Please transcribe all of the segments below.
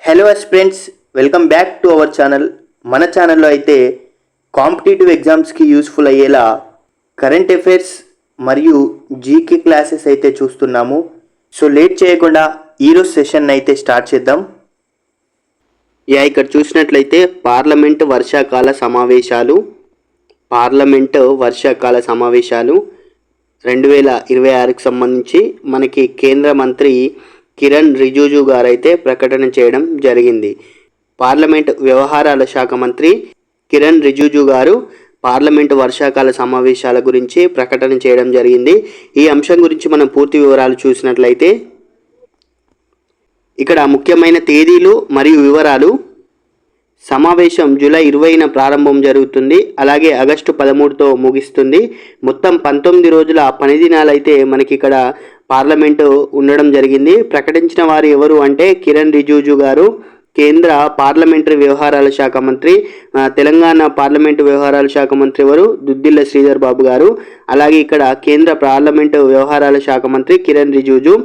Hello friends, welcome back to our channel. మన ఛానల్లో అయితే కాంపిటేటివ్ ఎగ్జామ్స్కి యూస్ఫుల్ అయ్యేలా కరెంట్ అఫైర్స్ మరియు జీకే క్లాసెస్ అయితే చూస్తున్నాము. సో లేట్ చేయకుండా ఈరోజు సెషన్ అయితే స్టార్ట్ చేద్దాం. ఇక్కడ చూసినట్లయితే పార్లమెంటు వర్షాకాల సమావేశాలు 2026కి సంబంధించి మనకి కేంద్ర మంత్రి కిరణ్ రిజిజు గారు అయితే ప్రకటన చేయడం జరిగింది. పార్లమెంట్ వ్యవహారాల శాఖ మంత్రి కిరణ్ రిజిజు గారు పార్లమెంటు వర్షాకాల సమావేశాల గురించి ప్రకటన చేయడం జరిగింది. ఈ అంశం గురించి మనం పూర్తి వివరాలు చూసినట్లయితే ఇక్కడ ముఖ్యమైన తేదీలు మరియు వివరాలు. సమావేశం జూలై 20న ప్రారంభం జరుగుతుంది, అలాగే ఆగస్టు 13తో ముగిస్తుంది. మొత్తం 19 రోజుల పని దినాలు అయితే మనకి ఇక్కడ పార్లమెంటు ఉండడం జరిగింది. ప్రకటించిన వారు ఎవరు అంటే కిరణ్ రిజిజు గారు, కేంద్ర పార్లమెంటరీ వ్యవహారాల శాఖ మంత్రి. తెలంగాణ పార్లమెంటు వ్యవహారాల శాఖ మంత్రి ఎవరు? దుద్దిల్ల శ్రీధర్ బాబు గారు. అలాగే ఇక్కడ కేంద్ర పార్లమెంటు వ్యవహారాల శాఖ మంత్రి కిరణ్ రిజిజు.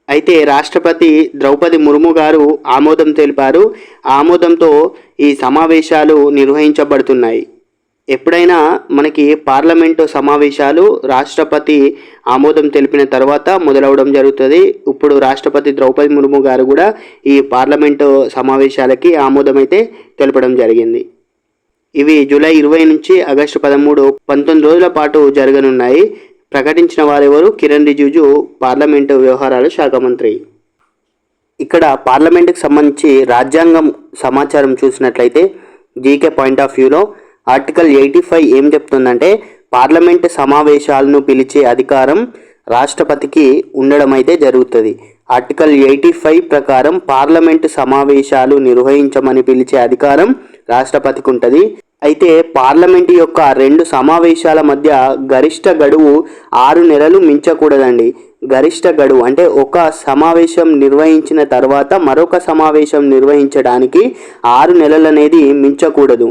అయితే రాష్ట్రపతి ద్రౌపది ముర్ము గారు ఆమోదం తెలిపారు. ఆమోదంతో ఈ సమావేశాలు నిర్వహించబడుతున్నాయి. ఎప్పుడైనా మనకి పార్లమెంటు సమావేశాలు రాష్ట్రపతి ఆమోదం తెలిపిన తర్వాత మొదలవడం జరుగుతుంది. ఇప్పుడు రాష్ట్రపతి ద్రౌపది ముర్ము గారు కూడా ఈ పార్లమెంటు సమావేశాలకి ఆమోదం అయితే తెలపడం జరిగింది. ఇవి జూలై 20 నుంచి ఆగస్టు 13, 19 రోజుల పాటు జరగనున్నాయి. ప్రకటించిన వారెవరు? కిరణ్ రిజిజు, పార్లమెంటు వ్యవహారాల శాఖ మంత్రి. ఇక్కడ పార్లమెంటుకి సంబంధించి రాజ్యాంగం సమాచారం చూసినట్లయితే జీకే పాయింట్ ఆఫ్ వ్యూలో ఆర్టికల్ 85 ఏం చెప్తుందంటే పార్లమెంటు సమావేశాలను పిలిచే అధికారం రాష్ట్రపతికి ఉండడం అయితే జరుగుతుంది. ఆర్టికల్ 85 ప్రకారం పార్లమెంటు సమావేశాలు నిర్వహించమని పిలిచే అధికారం రాష్ట్రపతికి ఉంటుంది. అయితే పార్లమెంటు యొక్క 2 సమావేశాల మధ్య గరిష్ట గడువు 6 నెలలు మించకూడదండి. గరిష్ట గడువు అంటే ఒక సమావేశం నిర్వహించిన తర్వాత మరొక సమావేశం నిర్వహించడానికి 6 నెలలు అనేది మించకూడదు.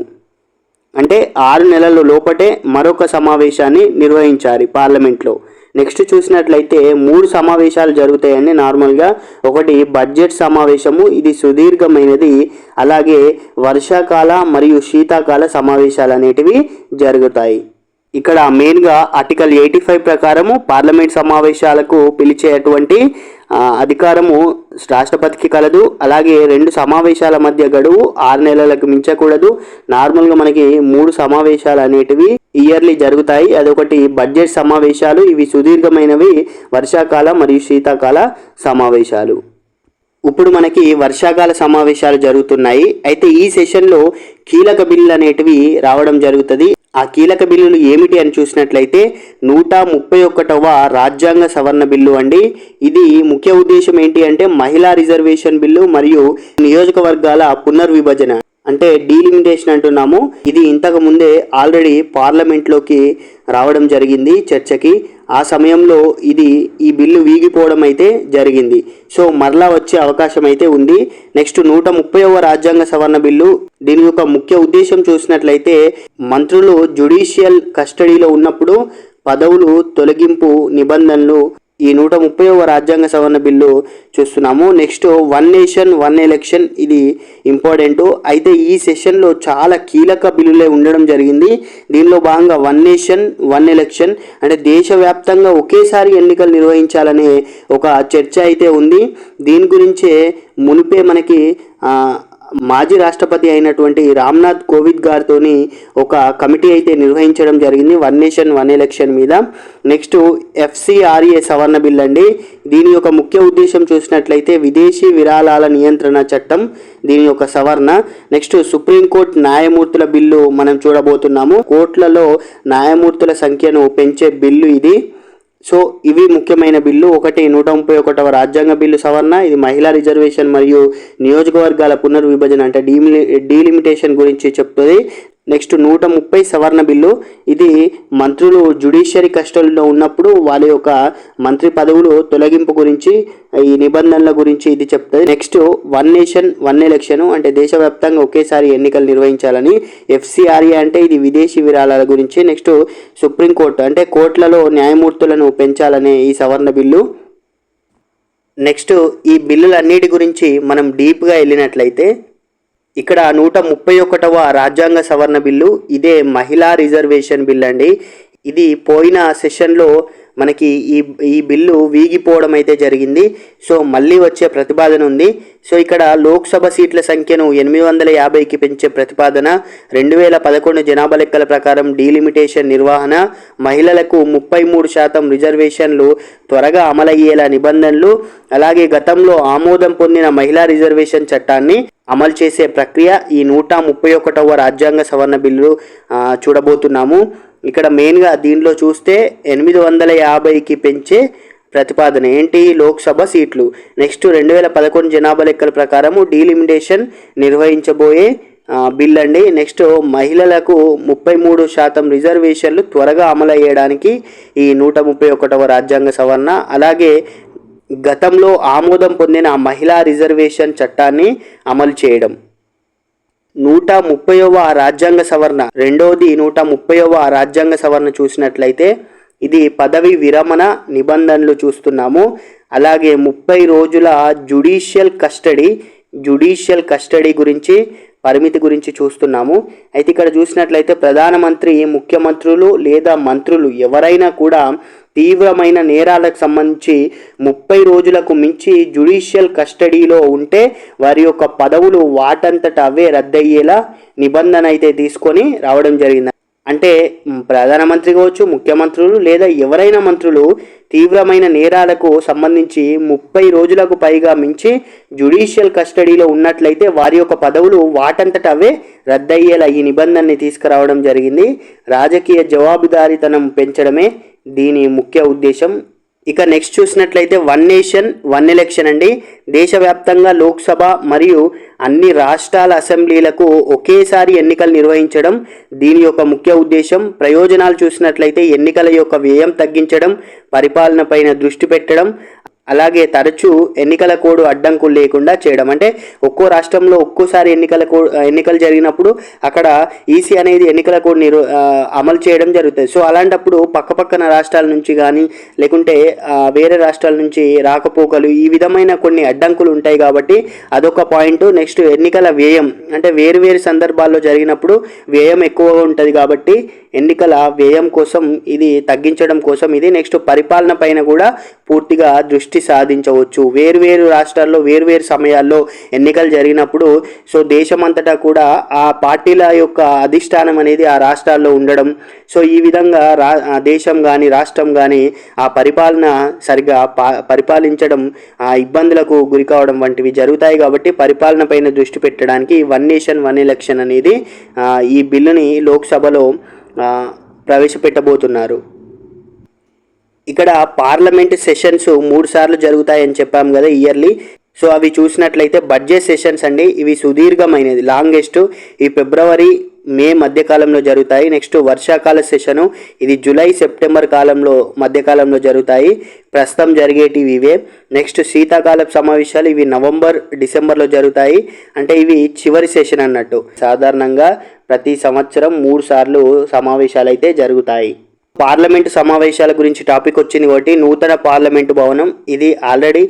అంటే 6 నెలల లోపటే మరొక సమావేశాన్ని నిర్వహించాలి పార్లమెంట్లో. నెక్స్ట్ చూసినట్లయితే 3 సమావేశాలు జరుగుతాయండి నార్మల్గా. ఒకటి బడ్జెట్ సమావేశము, ఇది సుదీర్ఘమైనది. అలాగే వర్షాకాల మరియు శీతాకాల సమావేశాలు అనేటివి జరుగుతాయి. ఇక్కడ మెయిన్గా ఆర్టికల్ 85 ప్రకారము పార్లమెంట్ సమావేశాలకు పిలిచేటువంటి అధికారము రాష్ట్రపతికి కలదు. అలాగే 2 సమావేశాల మధ్య గడువు 6 నెలలకు మించకూడదు. నార్మల్గా మనకి 3 సమావేశాలు అనేటివి ఇయర్లీ జరుగుతాయి. అదొకటి బడ్జెట్ సమావేశాలు, ఇవి సుదీర్ఘమైనవి. వర్షాకాల మరియు శీతాకాల సమావేశాలు. ఇప్పుడు మనకి వర్షాకాల సమావేశాలు జరుగుతున్నాయి. అయితే ఈ సెషన్లో కీలక బిల్లులు అనేటివి రావడం జరుగుతుంది. ఆ కీలక బిల్లులు ఏమిటి అని చూసినట్లయితే 131వ రాజ్యాంగ సవరణ బిల్లు అండి. ఇది ముఖ్య ఉద్దేశం ఏంటి అంటే మహిళా రిజర్వేషన్ బిల్లు మరియు నియోజకవర్గాల పునర్విభజన అంటే డీలిమిటేషన్ అంటున్నాము. ఇది ఇంతకు ముందే ఆల్రెడీ పార్లమెంట్లోకి రావడం జరిగింది చర్చకి. ఆ సమయంలో ఈ బిల్లు వీగిపోవడం అయితే జరిగింది. సో మరలా వచ్చే అవకాశం అయితే ఉంది. నెక్స్ట్ 130వ రాజ్యాంగ సవరణ బిల్లు. దీని యొక్క ముఖ్య ఉద్దేశం చూసినట్లయితే మంత్రులు జ్యుడిషియల్ కస్టడీలో ఉన్నప్పుడు పదవులు తొలగింపు నిబంధనలు ఈ 130వ రాజ్యాంగ సవరణ బిల్లు చూస్తున్నాము. నెక్స్ట్ 1 నేషన్ 1 ఎలక్షన్, ఇది ఇంపార్టెంట్. అయితే ఈ సెషన్లో చాలా కీలక బిల్లులే ఉండడం జరిగింది. దీనిలో భాగంగా 1 నేషన్ 1 ఎలక్షన్ అంటే దేశవ్యాప్తంగా ఒకేసారి ఎన్నికలు నిర్వహించాలనే ఒక చర్చ అయితే ఉంది. దీని గురించే మునిపే మనకి మాజీ రాష్ట్రపతి అయినటువంటి రామ్నాథ్ కోవింద్ గారితో ఒక కమిటీ అయితే నిర్వహించడం జరిగింది 1 నేషన్ 1 ఎలక్షన్ మీద. నెక్స్ట్ FCRA సవరణ బిల్ అండి. దీని యొక్క ముఖ్య ఉద్దేశం చూసినట్లయితే విదేశీ విరాళాల నియంత్రణ చట్టం, దీని యొక్క సవరణ. నెక్స్ట్ సుప్రీంకోర్టు న్యాయమూర్తుల బిల్లు మనం చూడబోతున్నాము. కోర్టులలో న్యాయమూర్తుల సంఖ్యను పెంచే బిల్లు ఇది. సో ఇవి ముఖ్యమైన బిల్లు. ఒకటి 131వ రాజ్యాంగ బిల్లు సవరణ, ఇది మహిళా రిజర్వేషన్ మరియు నియోజకవర్గాల పునర్విభజన అంటే డీలిమిటేషన్ గురించి చెప్తుంది. నెక్స్ట్ 130 సవరణ బిల్లు. ఇది మంత్రులు జ్యుడిషియరీ కస్టడీలో ఉన్నప్పుడు వాళ్ళ యొక్క మంత్రి పదవులు తొలగింపు గురించి ఈ నిబంధనల గురించి ఇది చెప్తుంది. నెక్స్ట్ 1 నేషన్ 1 ఎలక్షన్ అంటే దేశవ్యాప్తంగా ఒకేసారి ఎన్నికలు నిర్వహించాలని. FCRA అంటే ఇది విదేశీ విరాళాల గురించి. నెక్స్ట్ సుప్రీంకోర్టు అంటే కోర్టులలో న్యాయమూర్తులను పెంచాలనే ఈ సవరణ బిల్లు. నెక్స్ట్ ఈ బిల్లులన్నిటి గురించి మనం డీప్గా వెళ్ళినట్లయితే ఇక్కడ 131వ రాజ్యాంగ సవరణ బిల్లు, ఇదే మహిళా రిజర్వేషన్ బిల్ అండి. ఇది పోయిన సెషన్లో మనకి ఈ బిల్లు వీగిపోవడం అయితే జరిగింది. సో మళ్ళీ వచ్చే ప్రతిపాదన ఉంది. సో ఇక్కడ లోక్సభ సీట్ల సంఖ్యను 850కి పెంచే ప్రతిపాదన, 2011 జనాభా లెక్కల ప్రకారం డీలిమిటేషన్ నిర్వహణ, మహిళలకు 33% రిజర్వేషన్లు త్వరగా అమలయ్యేలా నిబంధనలు, అలాగే గతంలో ఆమోదం పొందిన మహిళా రిజర్వేషన్ చట్టాన్ని అమలు చేసే ప్రక్రియ, ఈ 131వ రాజ్యాంగ సవరణ బిల్లు చూడబోతున్నాము. ఇక్కడ మెయిన్గా దీనిలో చూస్తే 850కి పెంచే ప్రతిపాదన ఏంటి, లోక్సభ సీట్లు. నెక్స్ట్ 2011 జనాభా లెక్కల ప్రకారము డీలిమిటేషన్ నిర్వహించబోయే బిల్ అండి. నెక్స్ట్ మహిళలకు 33% రిజర్వేషన్లు త్వరగా అమలయ్యడానికి ఈ 131వ రాజ్యాంగ సవరణ, అలాగే గతంలో ఆమోదం పొందిన మహిళా రిజర్వేషన్ చట్టాన్ని అమలు చేయడం. 130వ రాజ్యాంగ సవరణ, రెండవది 130వ రాజ్యాంగ సవరణ చూసినట్లయితే ఇది పదవి విరమణ నిబంధనలు చూస్తున్నాము. అలాగే 30 రోజుల జ్యుడిషియల్ కస్టడీ గురించి పరిమితి గురించి చూస్తున్నాము. అయితే ఇక్కడ చూసినట్లయితే ప్రధానమంత్రి, ముఖ్యమంత్రులు లేదా మంత్రులు ఎవరైనా కూడా తీవ్రమైన నేరాలకు సంబంధించి 30 రోజులకు మించి జ్యుడిషియల్ కస్టడీలో ఉంటే వారి యొక్క పదవులు వాటంతట అవే రద్దయ్యేలా నిబంధన అయితే తీసుకొని రావడం జరిగింది. అంటే ప్రధానమంత్రి కావచ్చు, ముఖ్యమంత్రులు లేదా ఎవరైనా మంత్రులు తీవ్రమైన నేరాలకు సంబంధించి 30 రోజులకు పైగా మించి జ్యుడిషియల్ కస్టడీలో ఉన్నట్లయితే వారి యొక్క పదవులు వాటంతట అవే రద్దయ్యేలా ఈ నిబంధనని తీసుకురావడం జరిగింది. రాజకీయ జవాబుదారీతనం పెంచడమే దీని ముఖ్య ఉద్దేశం. ఇక నెక్స్ట్ చూసినట్లయితే 1 నేషన్ 1 ఎలక్షన్ అండి. దేశవ్యాప్తంగా లోక్సభ మరియు అన్ని రాష్ట్రాల అసెంబ్లీలకు ఒకేసారి ఎన్నికలు నిర్వహించడం దీని యొక్క ముఖ్య ఉద్దేశం. ప్రయోజనాలు చూసినట్లయితే ఎన్నికల యొక్క వ్యయం తగ్గించడం, పరిపాలన పైన దృష్టి పెట్టడం, అలాగే తరచూ ఎన్నికల కోడ్ అడ్డంకులు లేకుండా చేయడం. అంటే ఒక్కో రాష్ట్రంలో ఒక్కోసారి ఎన్నికలు జరిగినప్పుడు అక్కడ ఈసీ అనేది ఎన్నికల కోడ్ అమలు చేయడం జరుగుతుంది. సో అలాంటప్పుడు పక్కపక్కన రాష్ట్రాల నుంచి కానీ లేకుంటే వేరే రాష్ట్రాల నుంచి రాకపోకలు, ఈ విధమైన కొన్ని అడ్డంకులు ఉంటాయి కాబట్టి అదొక పాయింట్. నెక్స్ట్ ఎన్నికల వ్యయం, అంటే వేరు సందర్భాల్లో జరిగినప్పుడు వ్యయం ఎక్కువగా ఉంటుంది కాబట్టి ఎన్నికల వ్యయం కోసం ఇది తగ్గించడం కోసం ఇది. నెక్స్ట్ పరిపాలన పైన కూడా పూర్తిగా దృష్టి సాధించవచ్చు. వేరు రాష్ట్రాల్లో వేరు సమయాల్లో ఎన్నికలు జరిగినప్పుడు సో దేశమంతటా కూడా ఆ పార్టీల యొక్క అధిష్టానం అనేది ఆ రాష్ట్రాల్లో ఉండడం, సో ఈ విధంగా దేశం కానీ రాష్ట్రం కానీ ఆ పరిపాలన సరిగా పరిపాలించడం ఇబ్బందులకు గురి కావడం వంటివి జరుగుతాయి. కాబట్టి పరిపాలన పైన దృష్టి పెట్టడానికి 1 నేషన్ 1 ఎలక్షన్ అనేది ఈ బిల్లుని లోక్సభలో ప్రవేశపెట్టబోతున్నారు. ఇక్కడ పార్లమెంట్ సెషన్స్ 3 సార్లు జరుగుతాయని చెప్పాము కదా ఇయర్లీ. సో అవి చూసినట్లయితే బడ్జెట్ సెషన్స్ అండి, ఇవి సుదీర్ఘమైనది, లాంగెస్ట్. ఈ ఫిబ్రవరి మే మధ్యకాలంలో జరుగుతాయి. నెక్స్ట్ వర్షాకాల సెషను, ఇది జూలై సెప్టెంబర్ మధ్యకాలంలో జరుగుతాయి. ప్రస్తుతం జరిగేటివి ఇవే. నెక్స్ట్ శీతాకాల సమావేశాలు, ఇవి నవంబర్ డిసెంబర్లో జరుగుతాయి. అంటే ఇవి చివరి సెషన్ అన్నట్టు. సాధారణంగా ప్రతి సంవత్సరం 3 సార్లు సమావేశాలు అయితే జరుగుతాయి. పార్లమెంటు సమావేశాల గురించి టాపిక్ వచ్చింది కాబట్టి నూతన పార్లమెంటు భవనం, ఇది ఆల్రెడీ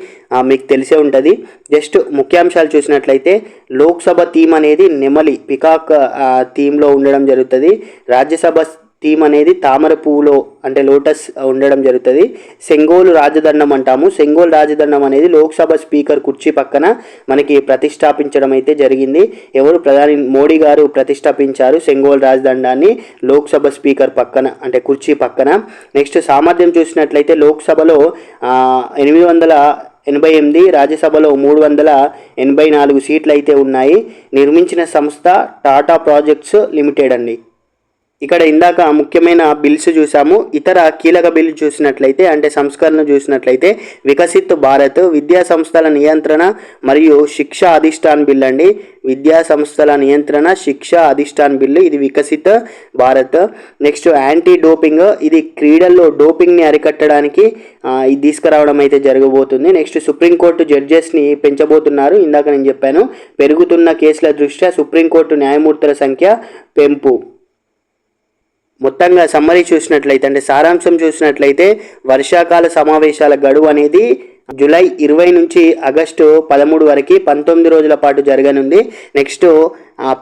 మీకు తెలిసే ఉంటుంది. జస్ట్ ముఖ్యాంశాలు చూసినట్లయితే లోక్సభ థీమ్ అనేది నెమలి, పికాక్ థీమ్లో ఉండడం జరుగుతుంది. రాజ్యసభ థీమ్ అనేది తామర పువ్వులో అంటే లోటస్ ఉండడం జరుగుతుంది. సెంగోలు రాజదండం అంటాము. సెంగోల్ రాజదండం అనేది లోక్సభ స్పీకర్ కుర్చీ పక్కన మనకి ప్రతిష్టాపించడం అయితే జరిగింది. ఎవరు? ప్రధాని మోడీ గారు ప్రతిష్టాపించారు సెంగోల్ రాజదండాన్ని లోక్సభ స్పీకర్ పక్కన అంటే కుర్చీ పక్కన. నెక్స్ట్ సామర్థ్యం చూసినట్లయితే లోక్సభలో 888, రాజ్యసభలో 384 సీట్లు అయితే ఉన్నాయి. నిర్మించిన సంస్థ టాటా ప్రాజెక్ట్స్ లిమిటెడ్ అండి. ఇక్కడ ఇందాక ముఖ్యమైన బిల్స్ చూసాము. ఇతర కీలక బిల్లు చూసినట్లయితే అంటే సంస్కరణ చూసినట్లయితే వికసిత్ భారత్, విద్యా సంస్థల నియంత్రణ మరియు శిక్షా అధిష్టాన్ బిల్ అండి. విద్యా సంస్థల నియంత్రణ శిక్షా అధిష్టాన్ బిల్లు, ఇది Viksit Bharat. Next anti doping, ఇది క్రీడల్లో డోపింగ్ని అరికట్టడానికి ఇది తీసుకురావడం అయితే జరగబోతుంది. నెక్స్ట్ సుప్రీంకోర్టు జడ్జెస్ని పెంచబోతున్నారు. ఇందాక నేను చెప్పాను, పెరుగుతున్న కేసుల దృష్ట్యా సుప్రీంకోర్టు న్యాయమూర్తుల సంఖ్య పెంపు. మొత్తంగా సమ్మరీ చూసినట్లయితే అంటే సారాంశం చూసినట్లయితే వర్షాకాల సమావేశాల గడువు అనేది జూలై 20 నుంచి ఆగస్టు 13 వరకు 19 రోజుల పాటు జరగనుంది. నెక్స్ట్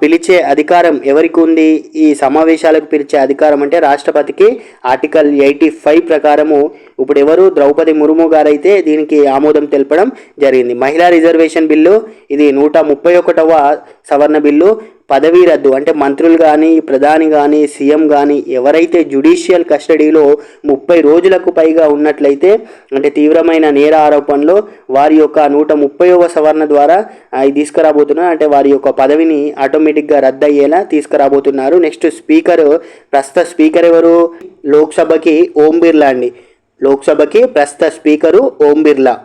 పిలిచే అధికారం ఎవరికి ఉంది? ఈ సమావేశాలకు పిలిచే అధికారం అంటే రాష్ట్రపతికి ఆర్టికల్ 85 ప్రకారము ఇప్పుడు ఎవరు ద్రౌపది ముర్ము గారైతే దీనికి ఆమోదం తెలపడం జరిగింది. మహిళా రిజర్వేషన్ బిల్లు ఇది 131వ సవరణ బిల్లు. పదవీ రద్దు అంటే మంత్రులు కానీ ప్రధాని కానీ సీఎం కానీ ఎవరైతే జ్యుడిషియల్ కస్టడీలో 30 రోజులకు పైగా ఉన్నట్లయితే అంటే తీవ్రమైన నేర ఆరోపణలో వారి యొక్క 130వ సవరణ ద్వారా ఇది తీసుకురాబోతున్నారు. అంటే వారి యొక్క పదవిని ఆటోమేటిక్గా రద్దు అయ్యేలా తీసుకురాబోతున్నారు. నెక్స్ట్ ప్రస్తుత స్పీకర్ ఎవరు? లోక్సభకి ఓం బిర్లా అండి. లోక్సభకి ప్రస్తుత స్పీకరు ఓం బిర్లా.